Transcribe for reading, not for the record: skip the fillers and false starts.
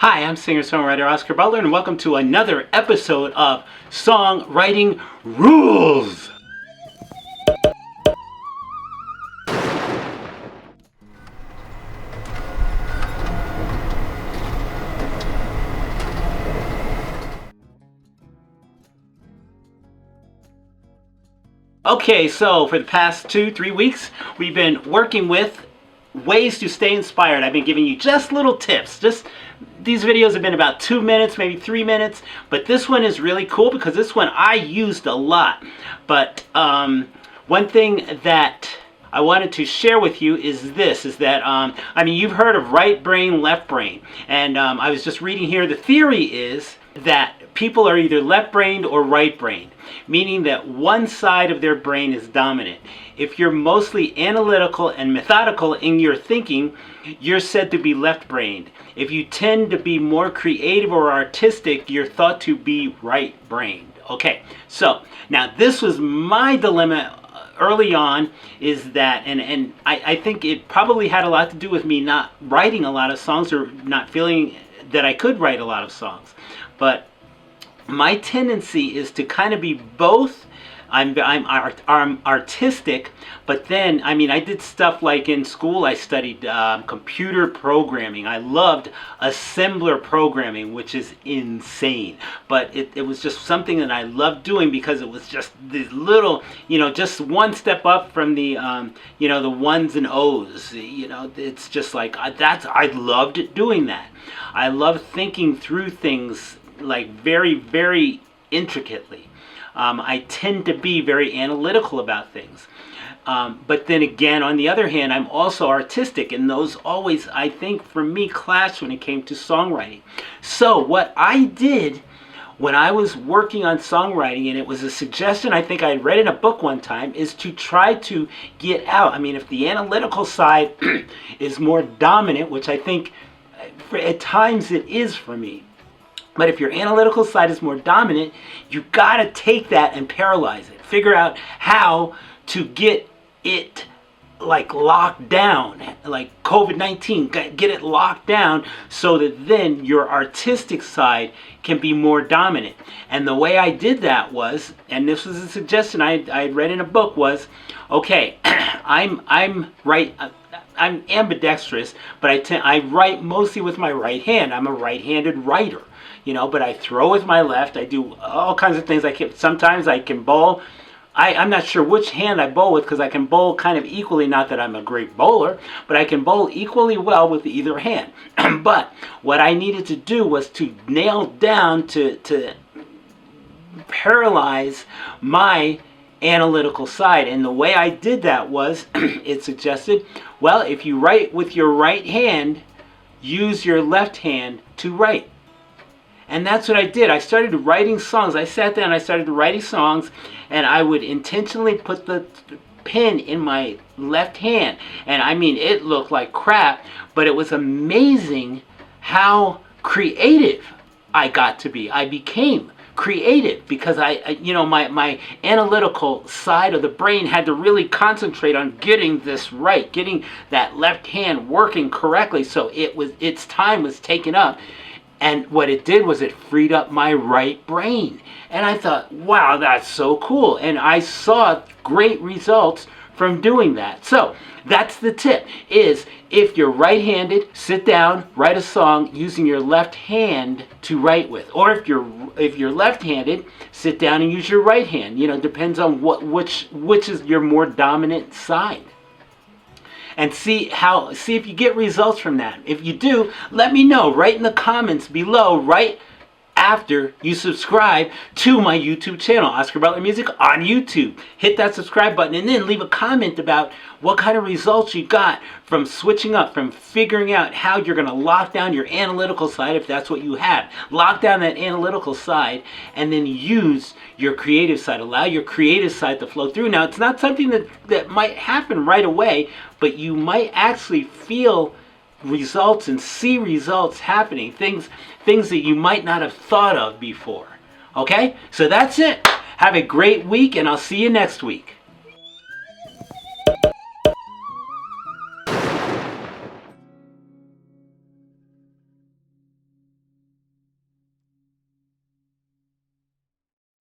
Hi, I'm singer-songwriter Oscar Butler, and welcome to another episode of Songwriting Rules. Okay, so for the past 2-3 weeks, we've been working with ways to stay inspired. I've been giving you just little tips. These videos have been about 2 minutes, maybe 3 minutes, but this one is really cool because this one I used a lot. But one thing that I wanted to share with you is that you've heard of right brain, left brain, and I was just reading here. The theory is that people are either left-brained or right-brained, meaning that one side of their brain is dominant. If you're mostly analytical and methodical in your thinking, you're said to be left-brained. If you tend to be more creative or artistic, you're thought to be right-brained. Okay, so now this was my dilemma early on, is that, and I think it probably had a lot to do with me not writing a lot of songs or not feeling that I could write a lot of songs. But my tendency is to kind of be both. I'm artistic, but then, I did stuff like in school. I studied computer programming. I loved assembler programming, which is insane. But it was just something that I loved doing because it was just this little, just one step up from the, the ones and O's. It's just like, I loved doing that. I love thinking through things like very, very intricately. I tend to be very analytical about things. But then again, on the other hand, I'm also artistic, and those always, I think, for me, clashed when it came to songwriting. So what I did when I was working on songwriting, and it was a suggestion I think I read in a book one time, is to try to get out. If the analytical side is more dominant, which I think at times it is for me, but if your analytical side is more dominant, you gotta take that and paralyze it. Figure out how to get it like locked down, like COVID-19, get it locked down so that then your artistic side can be more dominant. And the way I did that was, and this was a suggestion I read in a book, was, okay, I'm ambidextrous, but I write mostly with my right hand. I'm a right-handed writer. But I throw with my left. I do all kinds of things. Sometimes I can bowl. I'm not sure which hand I bowl with because I can bowl kind of equally. Not that I'm a great bowler, but I can bowl equally well with either hand. But what I needed to do was to nail down, to paralyze my analytical side. And the way I did that was, it suggested, well, if you write with your right hand, use your left hand to write. And that's what I did. I started writing songs. I sat down and I started writing songs, and I would intentionally put the pen in my left hand. And it looked like crap, but it was amazing how creative I got to be. I became creative because my analytical side of the brain had to really concentrate on getting this right, getting that left hand working correctly. So its time was taken up. And what it did was it freed up my right brain. And I thought, wow, that's so cool. And I saw great results from doing that. So that's the tip, is if you're right-handed, sit down, write a song using your left hand to write with. Or if you're left-handed, sit down and use your right hand. Depends on which is your more dominant side. And see if you get results from that. If you do, let me know. Write in the comments below, right after you subscribe to my YouTube channel, Oscar Butler Music on YouTube. Hit that subscribe button and then leave a comment about what kind of results you got from switching up, from figuring out how you're going to lock down your analytical side, if that's what you have. Lock down that analytical side and then use your creative side. Allow your creative side to flow through. Now, it's not something that might happen right away, but you might actually feel results and see results happening, things that you might not have thought of before. Okay, so that's it. Have a great week, and I'll see you next week.